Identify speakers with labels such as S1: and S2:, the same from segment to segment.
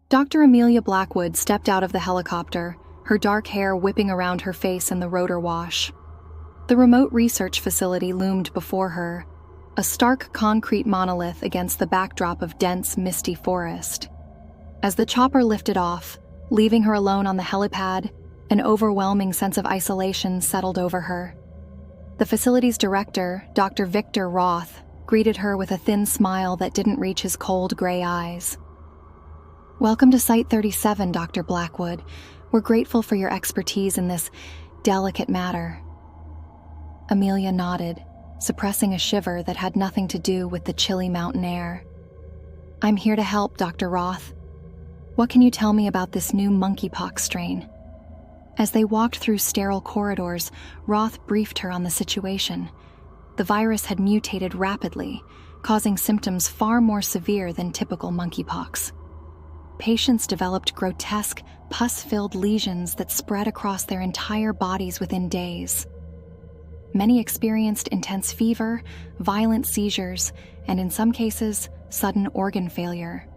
S1: Dr. Amelia Blackwood stepped out of the helicopter, her dark hair whipping around her face in the rotor wash. The remote research facility loomed before her, a stark concrete monolith against the backdrop of dense, misty forest. As the chopper lifted off, leaving her alone on the helipad, an overwhelming sense of isolation settled over her. The facility's director, Dr. Victor Roth, greeted her with a thin smile that didn't reach his cold gray eyes. "Welcome to Site 37, Dr. Blackwood. We're grateful for your expertise in this delicate matter." Amelia nodded, suppressing a shiver that had nothing to do with the chilly mountain air. "I'm here to help, Dr. Roth. What can you tell me about this new monkeypox strain?" As they walked through sterile corridors, Roth briefed her on the situation. The virus had mutated rapidly, causing symptoms far more severe than typical monkeypox. Patients developed grotesque, pus-filled lesions that spread across their entire bodies within days. Many experienced intense fever, violent seizures, and in some cases, sudden organ failure.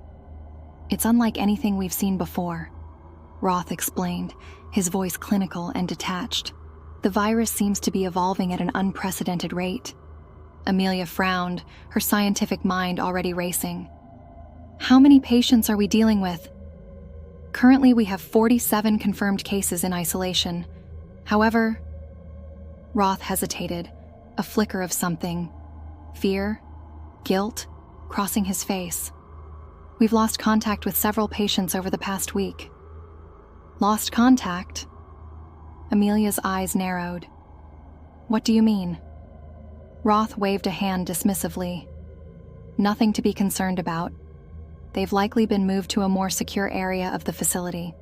S1: "It's unlike anything we've seen before," Roth explained, his voice clinical and detached. "The virus seems to be evolving at an unprecedented rate." Amelia frowned, her scientific mind already racing. "How many patients are we dealing with?" "Currently, we have 47 confirmed cases in isolation. However," Roth hesitated, a flicker of something, fear, guilt, crossing his face. "We've lost contact with several patients over the past week." "Lost contact?" Amelia's eyes narrowed. "What do you mean?" Roth waved a hand dismissively. "Nothing to be concerned about. They've likely been moved to a more secure area of the facility.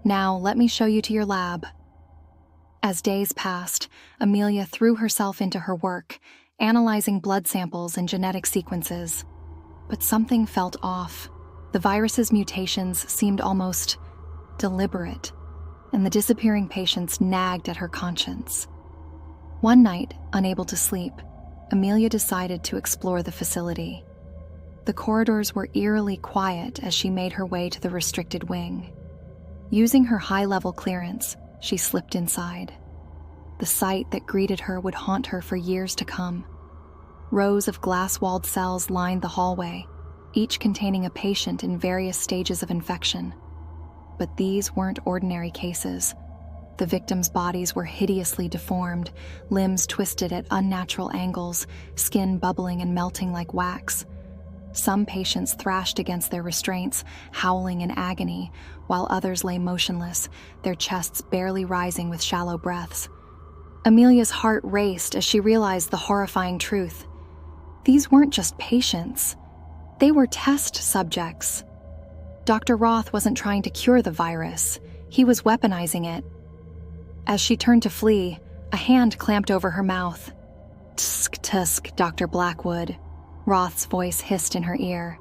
S1: Now, let me show you to your lab." As days passed, Amelia threw herself into her work, analyzing blood samples and genetic sequences. But something felt off. The virus's mutations seemed almost deliberate, and the disappearing patients nagged at her conscience. One night, unable to sleep, Amelia decided to explore the facility. The corridors were eerily quiet as she made her way to the restricted wing. Using her high-level clearance, she slipped inside. The sight that greeted her would haunt her for years to come. Rows of glass-walled cells lined the hallway, each containing a patient in various stages of infection. But these weren't ordinary cases. The victims' bodies were hideously deformed, limbs twisted at unnatural angles, skin bubbling and melting like wax. Some patients thrashed against their restraints, howling in agony, while others lay motionless, their chests barely rising with shallow breaths. Amelia's heart raced as she realized the horrifying truth. These weren't just patients. They were test subjects. Dr. Roth wasn't trying to cure the virus. He was weaponizing it. As she turned to flee, a hand clamped over her mouth. "Tsk, tusk, Dr. Blackwood," Roth's voice hissed in her ear.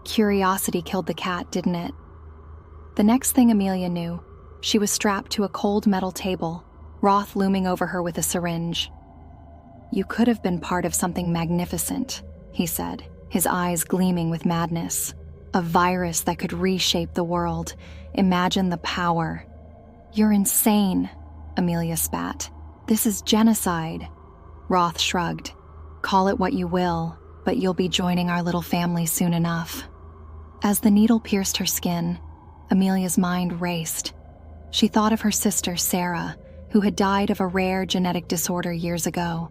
S1: Curiosity killed the cat, didn't it? The next thing Amelia knew, she was strapped to a cold metal table, Roth looming over her with a syringe. "You could have been part of something magnificent," he said, his eyes gleaming with madness. "A virus that could reshape the world. Imagine the power." "You're insane," Amelia spat. "This is genocide." Roth shrugged. "Call it what you will, but you'll be joining our little family soon enough." As the needle pierced her skin, Amelia's mind raced. She thought of her sister, Sarah, who had died of a rare genetic disorder years ago.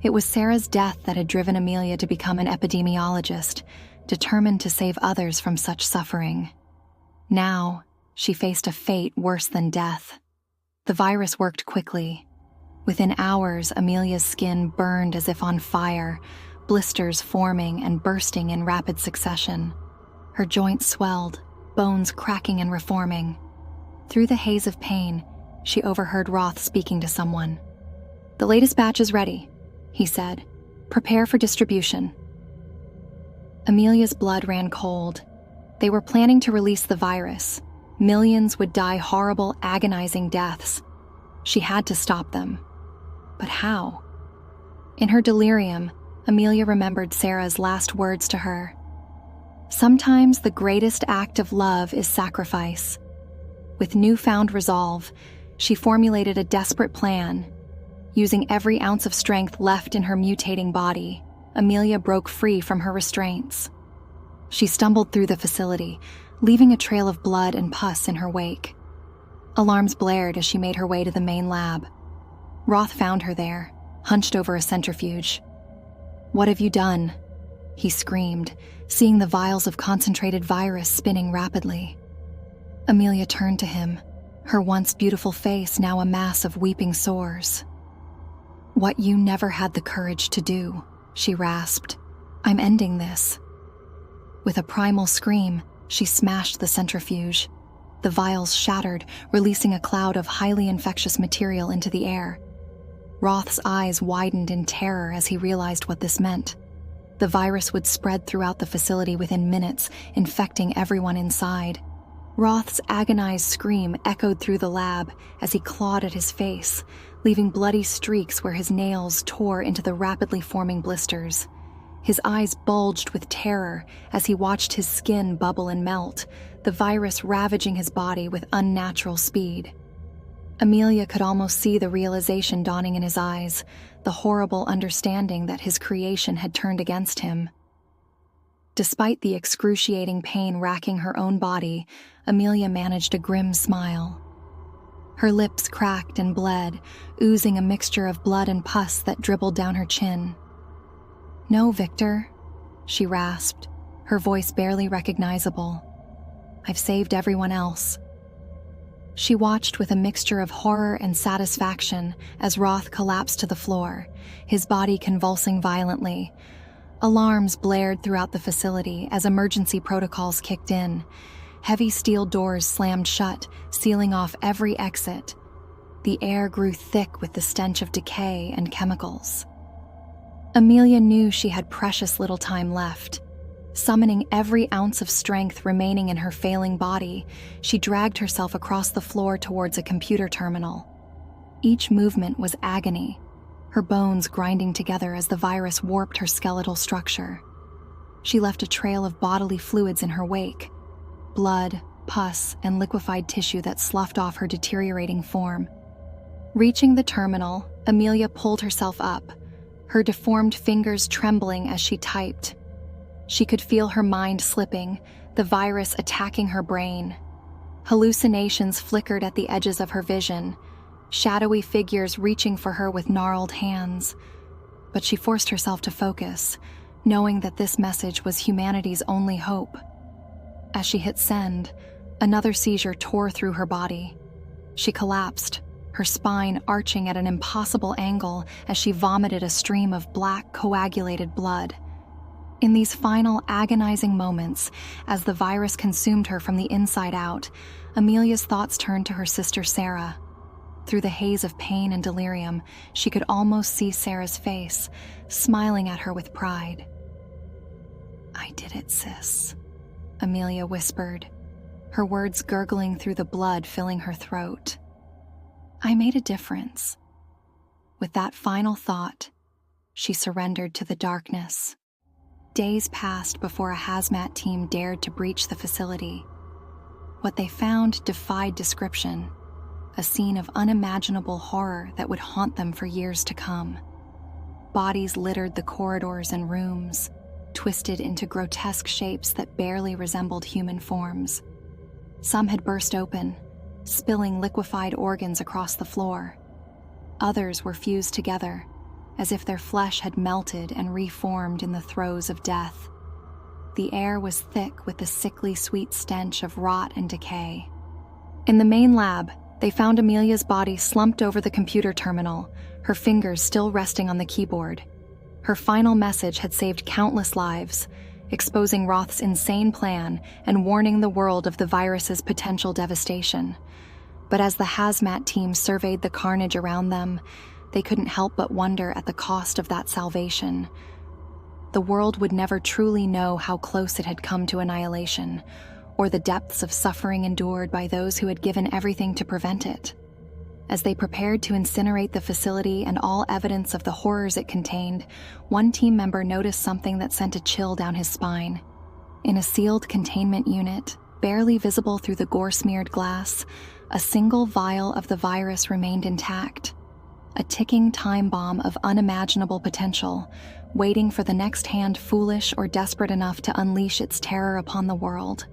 S1: It was Sarah's death that had driven Amelia to become an epidemiologist, determined to save others from such suffering. Now, she faced a fate worse than death. The virus worked quickly. Within hours, Amelia's skin burned as if on fire, blisters forming and bursting in rapid succession. Her joints swelled, bones cracking and reforming. Through the haze of pain, she overheard Roth speaking to someone. "The latest batch is ready," he said. "Prepare for distribution." Amelia's blood ran cold. They were planning to release the virus. Millions would die horrible, agonizing deaths. She had to stop them. But how? In her delirium, Amelia remembered Sarah's last words to her. Sometimes the greatest act of love is sacrifice. With newfound resolve, she formulated a desperate plan. Using every ounce of strength left in her mutating body, Amelia broke free from her restraints. She stumbled through the facility, leaving a trail of blood and pus in her wake. Alarms blared as she made her way to the main lab. Roth found her there, hunched over a centrifuge. "What have you done?" he screamed, seeing the vials of concentrated virus spinning rapidly. Amelia turned to him, her once beautiful face now a mass of weeping sores. "What you never had the courage to do," she rasped. "I'm ending this." With a primal scream, she smashed the centrifuge. The vials shattered, releasing a cloud of highly infectious material into the air. Roth's eyes widened in terror as he realized what this meant. The virus would spread throughout the facility within minutes, infecting everyone inside. Roth's agonized scream echoed through the lab as he clawed at his face, leaving bloody streaks where his nails tore into the rapidly forming blisters. His eyes bulged with terror as he watched his skin bubble and melt, the virus ravaging his body with unnatural speed. Amelia could almost see the realization dawning in his eyes, the horrible understanding that his creation had turned against him. Despite the excruciating pain racking her own body, Amelia managed a grim smile. Her lips cracked and bled, oozing a mixture of blood and pus that dribbled down her chin. "No, Victor," she rasped, her voice barely recognizable. "I've saved everyone else." She watched with a mixture of horror and satisfaction as Roth collapsed to the floor, his body convulsing violently. Alarms blared throughout the facility as emergency protocols kicked in. Heavy steel doors slammed shut, sealing off every exit. The air grew thick with the stench of decay and chemicals. Amelia knew she had precious little time left. Summoning every ounce of strength remaining in her failing body, she dragged herself across the floor towards a computer terminal. Each movement was agony, her bones grinding together as the virus warped her skeletal structure. She left a trail of bodily fluids in her wake: blood, pus, and liquefied tissue that sloughed off her deteriorating form. Reaching the terminal, Amelia pulled herself up, her deformed fingers trembling as she typed. She could feel her mind slipping, the virus attacking her brain. Hallucinations flickered at the edges of her vision, shadowy figures reaching for her with gnarled hands. But she forced herself to focus, knowing that this message was humanity's only hope. As she hit send, another seizure tore through her body. She collapsed, her spine arching at an impossible angle as she vomited a stream of black, coagulated blood. In these final agonizing moments, as the virus consumed her from the inside out, Amelia's thoughts turned to her sister Sarah. Through the haze of pain and delirium, she could almost see Sarah's face, smiling at her with pride. "I did it, sis," Amelia whispered, her words gurgling through the blood filling her throat. "I made a difference." With that final thought, she surrendered to the darkness. Days passed before a hazmat team dared to breach the facility. What they found defied description, a scene of unimaginable horror that would haunt them for years to come. Bodies littered the corridors and rooms, twisted into grotesque shapes that barely resembled human forms. Some had burst open, spilling liquefied organs across the floor. Others were fused together, as if their flesh had melted and reformed in the throes of death. The air was thick with the sickly sweet stench of rot and decay. In the main lab, they found Amelia's body slumped over the computer terminal, her fingers still resting on the keyboard. Her final message had saved countless lives, exposing Roth's insane plan and warning the world of the virus's potential devastation. But as the hazmat team surveyed the carnage around them, they couldn't help but wonder at the cost of that salvation. The world would never truly know how close it had come to annihilation, or the depths of suffering endured by those who had given everything to prevent it. As they prepared to incinerate the facility and all evidence of the horrors it contained, one team member noticed something that sent a chill down his spine. In a sealed containment unit, barely visible through the gore-smeared glass, a single vial of the virus remained intact. A ticking time bomb of unimaginable potential, waiting for the next hand foolish or desperate enough to unleash its terror upon the world.